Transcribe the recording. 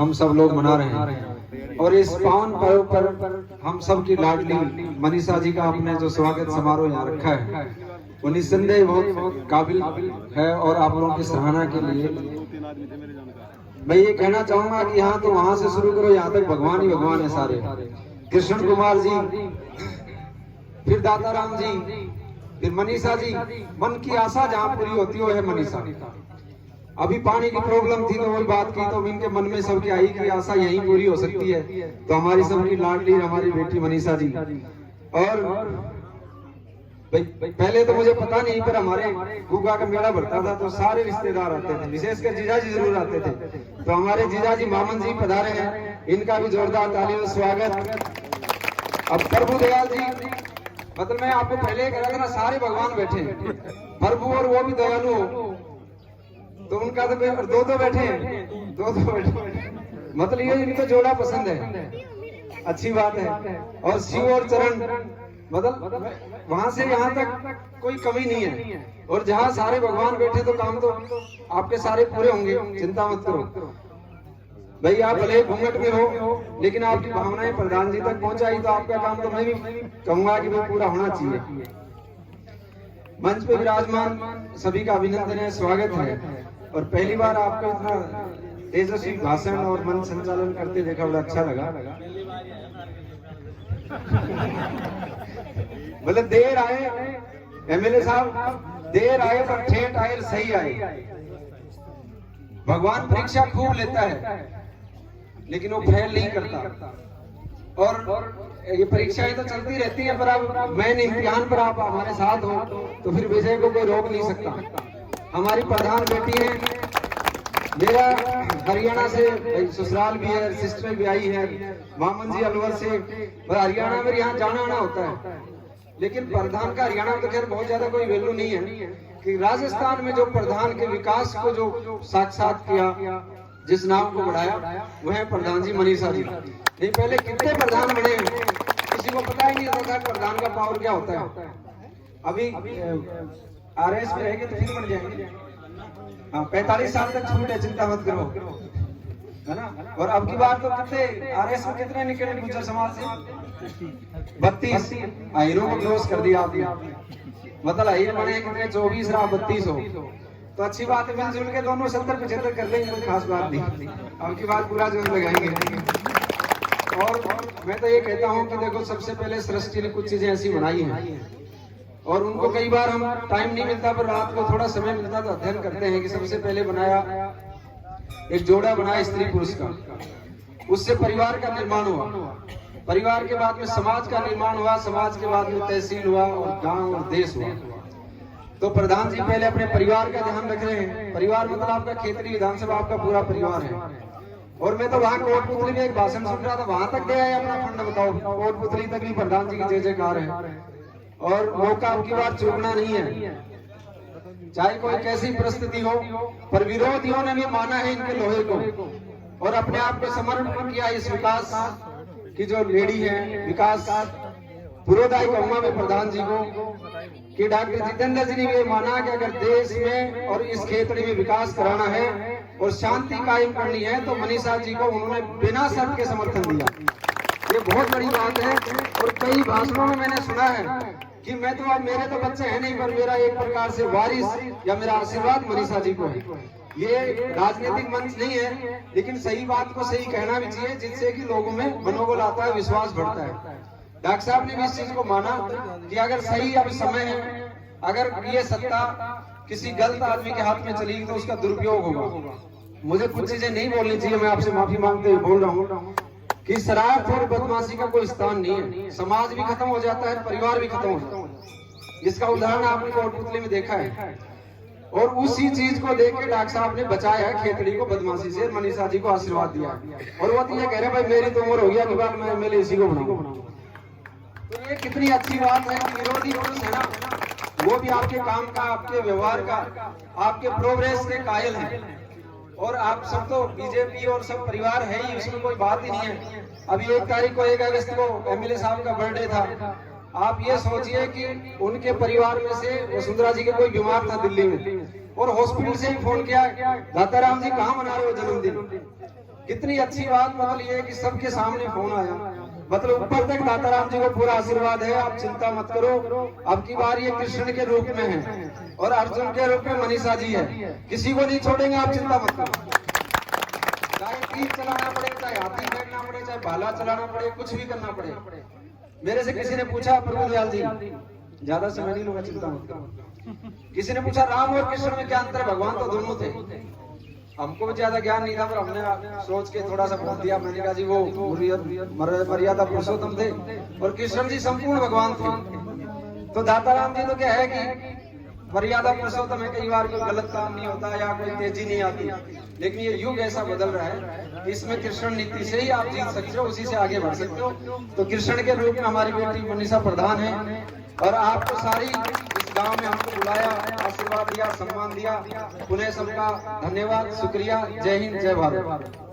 हम सब लोग मना रहे हैं और इस पावन पर्व पर हम सब की लाडली मनीषा जी का आपने जो स्वागत समारोह यहाँ रखा है वो निस्संदेह बहुत काबिल है। और आप लोगों की सराहना के लिए मैं ये कहना चाहूंगा कि यहाँ तो वहां से शुरू करो, यहाँ तक भगवान ही भगवान है सारे। कृष्ण कुमार जी, फिर दाताराम जी, फिर मनीषा जी। मन की आशा जहाँ पूरी होती है वो है मनीषा। अभी पानी की प्रॉब्लम थी तो वही बात की, तो इनके मन में सबकी आई कि आशा यहीं पूरी हो सकती है, तो हमारी सबकी लाडली हमारी बेटी मनीषा जी। और पहले तो मुझे पता नहीं, पर हमारे गुगा का मेला भरता था तो सारे रिश्तेदार आते थे, विशेषकर जीजा जी जरूर आते थे। तो हमारे जीजा जी मामन जी पधारे हैं, इनका भी जोरदार तालियों से स्वागत। अब प्रभु दयाल जी, मतलब मैं आपको पहले कह रहा था ना, सारे भगवान बैठे प्रभु और वो भी दयालु हो, तो उनका तो दो बैठे हैं, दो बैठे, मतलब ये इनको जोड़ा पसंद है, अच्छी बात है। और शिव और चरण, मतलब वहां से यहाँ तक कोई कमी नहीं है। और जहाँ सारे भगवान बैठे तो काम तो आपके सारे पूरे होंगे, चिंता मत करो भाई। आप भले घूंघट में हो लेकिन आपकी भावनाएं प्रधान जी तक पहुंचाई तो आपका काम तो मैं भी कहूंगा कि वो पूरा होना चाहिए। मंच पे विराजमान सभी का अभिनंदन है, स्वागत है। और पहली बार आपको इतना तेजस्वी भाषण और मंच संचालन करते देखा, बड़ा अच्छा लगा। मतलब देर आए एमएलए साहब, देर आए पर ठेठ आए, सही आए। भगवान परीक्षा खूब लेता है लेकिन वो फेल नहीं करता। और ये परीक्षाएं तो चलती रहती हैं, पर अब मेन इम्तिहान पर आप हमारे साथ हो तो फिर विजय को कोई रोक नहीं सकता। हमारी प्रधान बेटी है, मेरा हरियाणा से ससुराल भी है, सिस्टर भी आई है, मामन जी अलवर से। हरियाणा में यहाँ जाना आना होता है, लेकिन प्रधान का हरियाणा तो खैर बहुत ज्यादा कोई वैल्यू नहीं है कि राजस्थान में जो प्रधान के विकास को जो साक्षात किया, जिस नाम को बढ़ाया, वह है प्रधान जी मनीषा जी। नहीं पहले कितने प्रधान बने किसी को पता ही नहीं होता था प्रधान का पावर क्या होता है। अभी आरएस में रहेंगे तो फिर बन जाएंगे। हाँ, 45 साल तक छूट है, चिंता मत करो, है ना। और अब की बार तो कितने आरएस में कितने निकले गुर्जर समाज से? 32 आयरों को क्लोज कर दिया आपने, मतलब आयर बने कितने 24 रहा 32 हो, तो अच्छी बात है। मिलजुल के दोनों 70-75 कर लेंगे, कोई खास बात नहीं। अब की बार पूरा जोर लगाएंगे। और मैं तो ये कहता हूँ कि देखो, सबसे पहले सृष्टि ने कुछ चीजें ऐसी बनाई हैं और उनको कई बार हम टाइम नहीं मिलता, पर रात को थोड़ा समय मिलता तो अध्ययन करते हैं कि सबसे पहले बनाया एक जोड़ा बनाया स्त्री पुरुष का, उससे परिवार का निर्माण हुआ, परिवार के बाद में समाज का निर्माण हुआ, समाज के बाद में तहसील हुआ और गांव और देश हुआ। तो प्रधान जी पहले अपने परिवार का ध्यान रख रहे हैं। परिवार मतलब आपका खेतरी विधानसभा आपका पूरा परिवार है। और मैं तो वहाँ कोटपुतली में एक भाषण सुन रहा था, वहां तक गया है, अपना फंड बताओ, कोटपुतली तक भी प्रधान जी की जय जयकार है। और मौका आपकी बात चूकना नहीं है, चाहे कोई कैसी परिस्थिति हो। पर विरोधियों ने भी माना है इनके लोहे को और अपने आप को समर्पण किया इस विकास की जो लेडी है, विकास पुरोदाय कहूंगा मैं प्रधान जी को, कि डॉक्टर जितेंद्र जी ने ये माना कि अगर देश में और इस क्षेत्र में विकास कराना है और शांति कायम करनी है तो मनीषा जी को उन्होंने बिना शर्त के समर्थन दिया। ये बहुत बड़ी बात है। और कई भाषणों में मैंने सुना है कि मैं तो, अब मेरे तो बच्चे हैं नहीं, पर मेरा एक प्रकार से वारिस या मेरा आशीर्वाद मनीषा जी को है। ये राजनीतिक मंच नहीं है, लेकिन सही बात को सही कहना भी चाहिए, जिससे कि लोगों में मनोबल आता है, विश्वास बढ़ता है। डॉक्टर साहब ने भी इस चीज को माना कि अगर सही अब समय है, अगर ये सत्ता किसी गलत आदमी के हाथ में चली तो उसका दुरुपयोग होगा। मुझे कुछ चीजें नहीं बोलनी चाहिए, मैं आपसे माफी मांगते हुए बोल रहा हूँ कि शरारत और बदमाशी का कोई स्थान नहीं है। समाज भी खत्म हो जाता है, परिवार भी खत्म हो जाता है। इसका उदाहरण आपने कोटपुतली में देखा है। और उसी चीज को देख के डॉक्टर साहब ने बचाया है खेतड़ी को बदमाशी से, मनीषा जी को आशीर्वाद दिया। और वो तो ये कह रहे भाई मेरी तो उम्र हो गया कि बात मैं एमएलए इसी को बनाऊं। तो ये कितनी अच्छी बात है कि विरोधी पुरुष है ना, वो भी आपके काम का, आपके व्यवहार का, आपके प्रोग्रेस के कायल हैं। और आप सब तो बीजेपी और सब परिवार है ही, उसमें कोई बात ही नहीं है। अभी 1 तारीख को 1 अगस्त को एमएलए साहब का बर्थडे था। आप ये सोचिए कि उनके परिवार में से वसुंधरा जी के कोई बीमार था दिल्ली में, और हॉस्पिटल से ही फोन किया, दाताराम जी कहाँ मना रहे हो जन्मदिन? कितनी अच्छी बात मतलब ये है कि सबके सामने फोन आया, मतलब ऊपर तक दाताराम जी को पूरा आशीर्वाद है। आप चिंता मत करो, अब की बार ये कृष्ण के रूप में है और अर्जुन के रूप में मनीषा जी है, किसी को नहीं छोड़ेंगे, आप चिंता मत करो। चाहे तीर चलाना पड़े, चाहे हाथी फेंकना पड़े, चाहे भाला चलाना पड़े, कुछ भी करना पड़े। मेरे से किसी ने पूछा, प्रभु दयाल जी ज्यादा समय नहीं लूंगा, चिंता मत करो। किसी ने पूछा राम और कृष्ण में क्या अंतर है? भगवान तो दोनों थे। हमको भी ज्यादा ज्ञान नहीं था, पर हमने सोच के थोड़ा सा बोल दिया। मैंने कहा जी वो मर्यादा पुरुषोत्तम थे और कृष्ण जी संपूर्ण भगवान थे। तो दाताराम जी तो क्या है कि मर्यादा पुरुषोत्तम है, कई बार कोई गलत काम नहीं होता या कोई तेजी नहीं आती, लेकिन ये युग ऐसा बदल रहा है कि इसमें कृष्ण नीति से ही आप जीत सकते हो, उसी से आगे बढ़ सकते हो। तो कृष्ण के रूप में हमारी बेटी मनीषा प्रधान है और आपको सारी इस गांव में हमको बुलाया, आशीर्वाद दिया, सम्मान दिया, पुनः सबका धन्यवाद, शुक्रिया। जय हिंद, जय भारत।